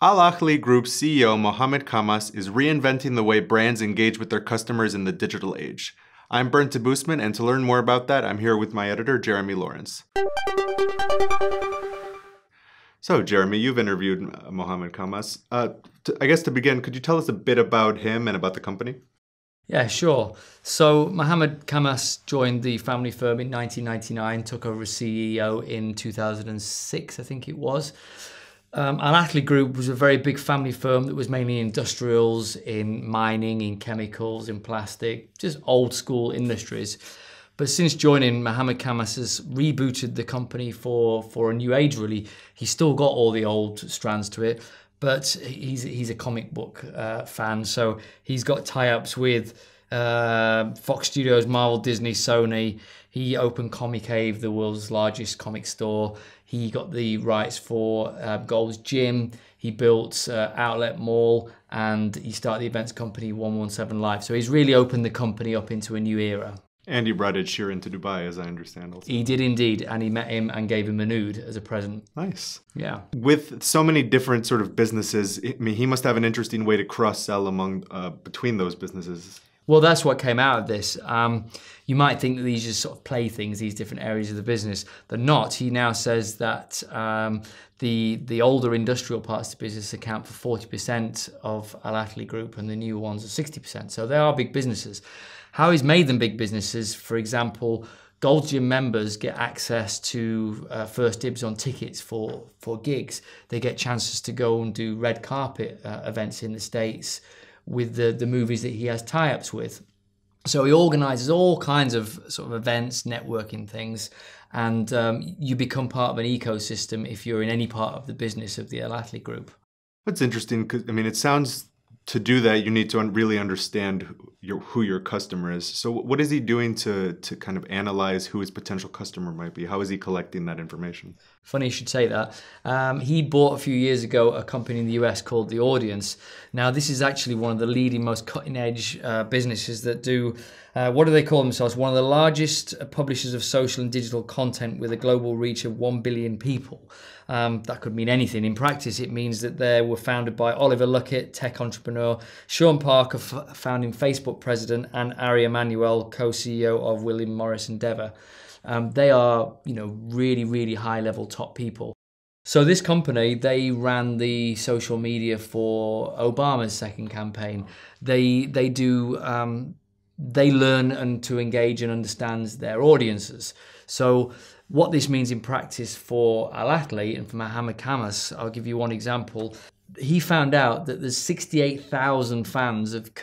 Ahli Group CEO Mohammed Khammas is reinventing the way brands engage with their customers in the digital age. I'm Bernd Boosman, and to learn more about that, I'm here with my editor, Jeremy Lawrence. So, Jeremy, you've interviewed Mohammed Khammas. I guess to begin, could you tell us a bit about him and about the company? Yeah, sure. So Mohammed Khammas joined the family firm in 1999, took over as CEO in 2006, I think it was. Ahli Group was a very big family firm that was mainly industrials, in mining, in chemicals, in plastic, just old school industries. But since joining, Mohammed Khammas has rebooted the company for a new age, really. He's still got all the old strands to it, but he's a comic book fan, so he's got tie-ups with Fox Studios, Marvel, Disney, Sony. He opened Comic Cave, the world's largest comic store. He got the rights for Gold's Gym. He built Outlet Mall, and he started the events company 117 Live. So he's really opened the company up into a new era. And you brought Ed Sheeran to Dubai, as I understand also. He did indeed, and he met him and gave him a nude as a present. Nice. Yeah. With so many different sort of businesses, I mean, he must have an interesting way to cross-sell between those businesses. Well, that's what came out of this. You might think that these are just sort of playthings, these different areas of the business. They're not. He now says that the older industrial parts of the business account for 40% of Ahli Group, and the new ones are 60%. So they are big businesses. How he's made them big businesses, for example, Gold's Gym members get access to first dibs on tickets for gigs. They get chances to go and do red carpet events in the States with the movies that he has tie-ups with. So he organises all kinds of sort of events, networking things, and you become part of an ecosystem if you're in any part of the business of the Ahli Group. That's interesting, because I mean, it sounds to do that, you need to really understand who your customer is. So what is he doing to kind of analyze who his potential customer might be? How is he collecting that information? Funny you should say that. He bought a few years ago a company in the US called The Audience. Now, this is actually one of the leading, most cutting-edge businesses that do, what do they call themselves? One of the largest publishers of social and digital content with a global reach of 1 billion people. That could mean anything. In practice, it means that they were founded by Oliver Luckett, tech entrepreneur, Sean Parker, founding Facebook president, and Ari Emanuel, co-CEO of William Morris Endeavor. They are, really, really high-level top people. So this company, they ran the social media for Obama's second campaign. They learn and to engage and understand their audiences. So what this means in practice for Ahli and for Mohammed Khammas, I'll give you one example. He found out that there's 68,000 fans of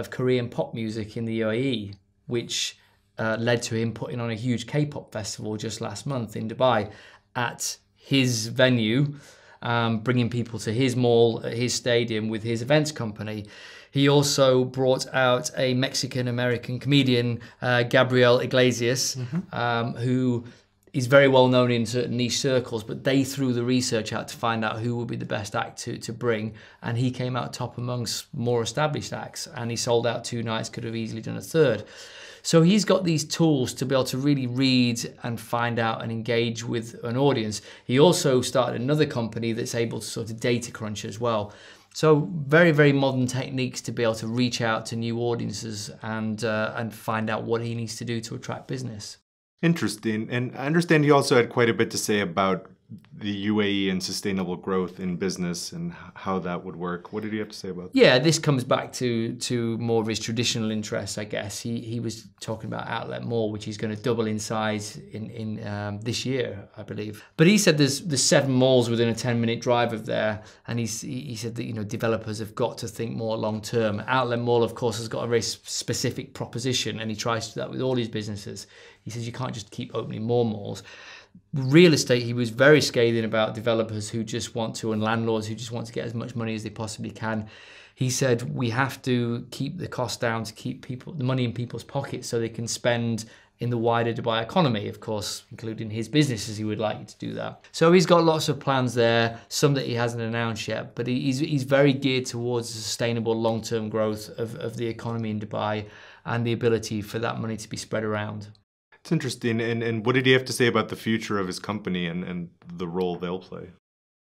Korean pop music in the UAE, which led to him putting on a huge K-pop festival just last month in Dubai at his venue, bringing people to his mall, his stadium with his events company. He also brought out a Mexican-American comedian, Gabriel Iglesias, who is very well known in certain niche circles, but they threw the research out to find out who would be the best act to bring, and he came out top amongst more established acts, and he sold out 2 nights, could have easily done a third. So he's got these tools to be able to really read and find out and engage with an audience. He also started another company that's able to sort of data crunch as well. So very, very modern techniques to be able to reach out to new audiences and find out what he needs to do to attract business. Interesting. And I understand he also had quite a bit to say about the UAE and sustainable growth in business and how that would work. What did he have to say about that? Yeah, this comes back to more of his traditional interests, I guess. He was talking about Outlet Mall, which he's going to double in size in this year, I believe. But he said there's 7 malls within a 10-minute drive of there, and he said that developers have got to think more long term. Outlet Mall, of course, has got a very specific proposition, and he tries to do that with all his businesses. He says you can't just keep opening more malls. Real estate, he was very scathing about developers who just want to, and landlords who just want to get as much money as they possibly can. He said we have to keep the cost down to keep the money in people's pockets so they can spend in the wider Dubai economy, of course, including his businesses. He would like you to do that. So he's got lots of plans there, some that he hasn't announced yet, but he's very geared towards the sustainable long-term growth of the economy in Dubai and the ability for that money to be spread around. It's interesting. And what did he have to say about the future of his company and the role they'll play?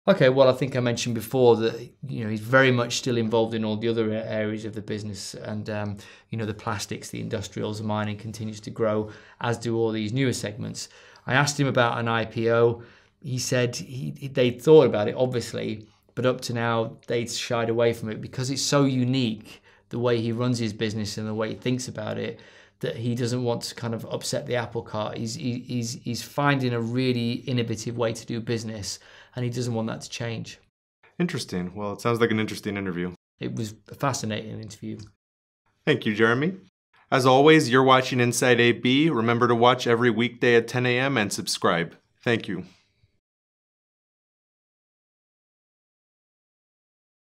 Okay, well, I think I mentioned before that he's very much still involved in all the other areas of the business, and the plastics, the industrials, the mining continues to grow, as do all these newer segments. I asked him about an IPO. He said they'd thought about it, obviously, but up to now they'd shied away from it because it's so unique the way he runs his business and the way he thinks about it, that he doesn't want to kind of upset the apple cart. He's finding a really innovative way to do business, and he doesn't want that to change. Interesting. Well, it sounds like an interesting interview. It was a fascinating interview. Thank you, Jeremy. As always, you're watching Inside AB. Remember to watch every weekday at 10 a.m. and subscribe. Thank you.